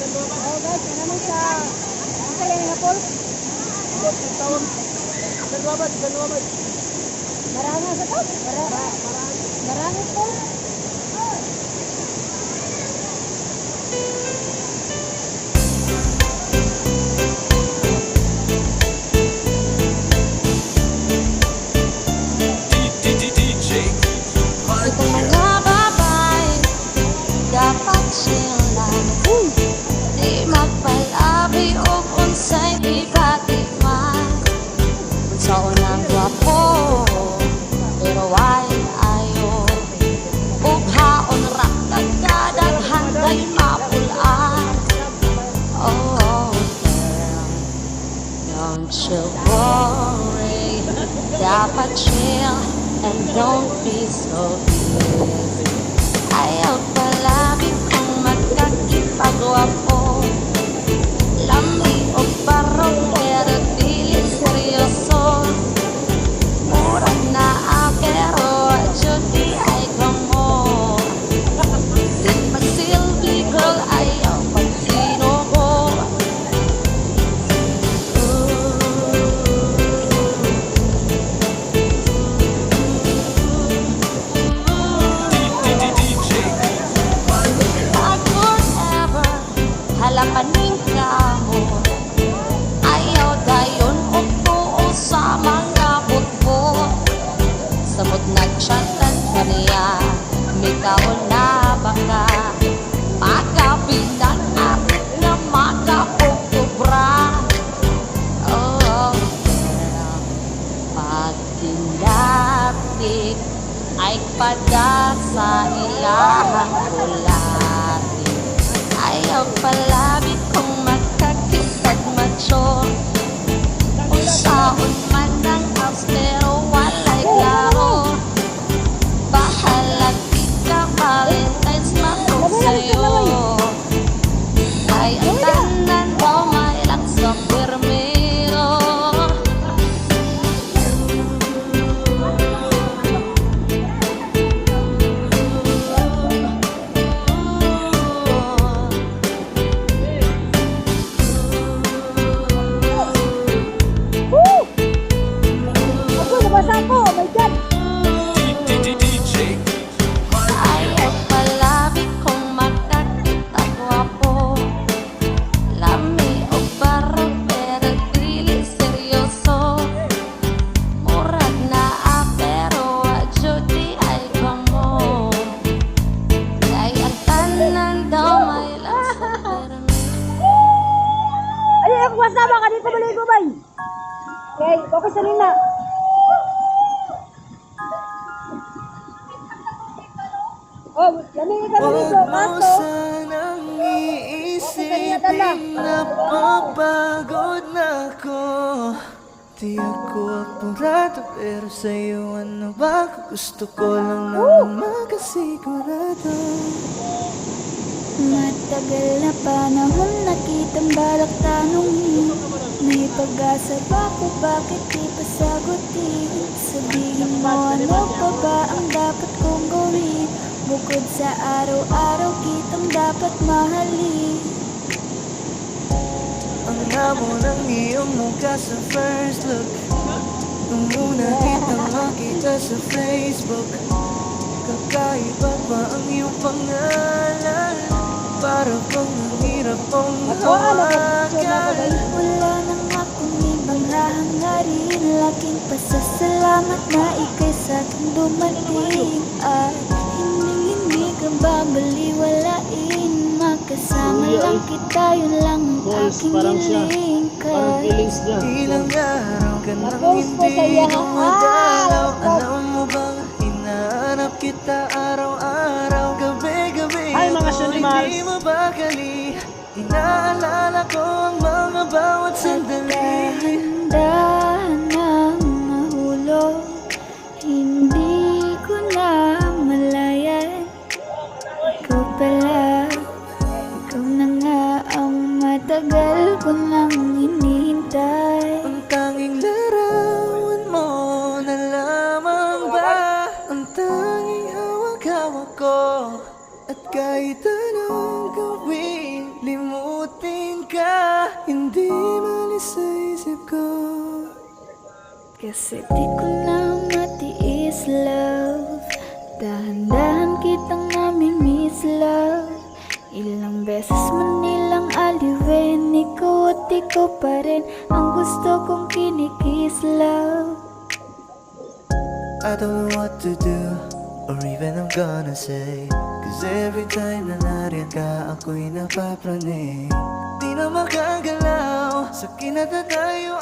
Oh guys, ano naman sa kaya nga Paul? Maranga sa to? Maranga Paul? Itong mga babae dapat sila di magpalabi o unsay iba-iba. Unsa unang gwapo pero why ayo bughaon ra kagdadaghan kay mapulaan. Oh girl, don't you worry, dapat chill and don't be so busy. Ayaw palagi kung magkakipagwapo, lami o barong pero dili seryoso. Murag na pero judi ay gamo. Di magsilbi girl, ayaw pagsinubo. Halapaning kamo, ayaw dayon o tuo sa mga butbo. Samot nagsyatan ka niya, mikaon na baka magabitan at nga magapugtubra. Oh girl, pag tinapik ay pada sa ilahang kulati. Ayaw palagi kung magkakitag macho. Usaon man ng house pero walay klaro. Bahala di ka Valentine's mahal sa'yo. Ay ang tanan mo may lang sa permiro. Nabasa ko, oh my God! Ayaw palagi kung magkakitagwapo, lami o baro pero dili seryoso. Murag na pero judi ay gamo. Kay ang tanan daw may lasa pero Ay, ako kasama ka dito baligo bay! Okay, focus sa nina. Oh, lamig ka dito, kaso. Sanang iisipin na papagod na ako. Di ako apurado pero sa'yo ano ba? Gusto ko lang naman makasigurado. Matagal na panahon nakitang balak tanongin. May pag-asa ba ko, bakit di pa sagutin? Sabihin mo ano pa ba ang dapat kong gawin? Bukod sa araw-araw kitang dapat mahalin. Ang amo ng iyong mukha sa first look, nung una kitang makita sa Facebook. Kakaiba pa ang iyong pangalan, para bang ang hirap mong hawakan. Wala nang akong ibang hahangarin. Laking pasasalamat na ika'y sa'kin dumating. At hindi ka babaliwalain. Makasama lang kita, yun lang ang aking hiling. Ilang araw ka nang hindi dumadalaw. Alam mo bang hinahanap kita araw-araw, gabi-gabi. Ay, mga Shanimals! Hindi mabakali, inaalala ko ang mga bawat sandali. Dahan ang mahulog, hindi ko na malayan. Ikaw pala, ikaw na nga ang matagal ko nang hinihintay. Ang tanging larawan mo na lamang ba ang tanging hawak-hawak ko? At kahit anong gawin, limutin ka. Hindi malis sa isip ko. Kasi di ko na matiis, love. Dahan-dahan kitang nami-miss, love. Ilang beses man nilang aliwin, ikaw at ikaw pa rin ang gusto kong kinikis, love. I don't know what to do, or even I'm gonna say. Cause every time na nariyan ka, ako'y napapraning. Di na makagalaw, sa kinatatayo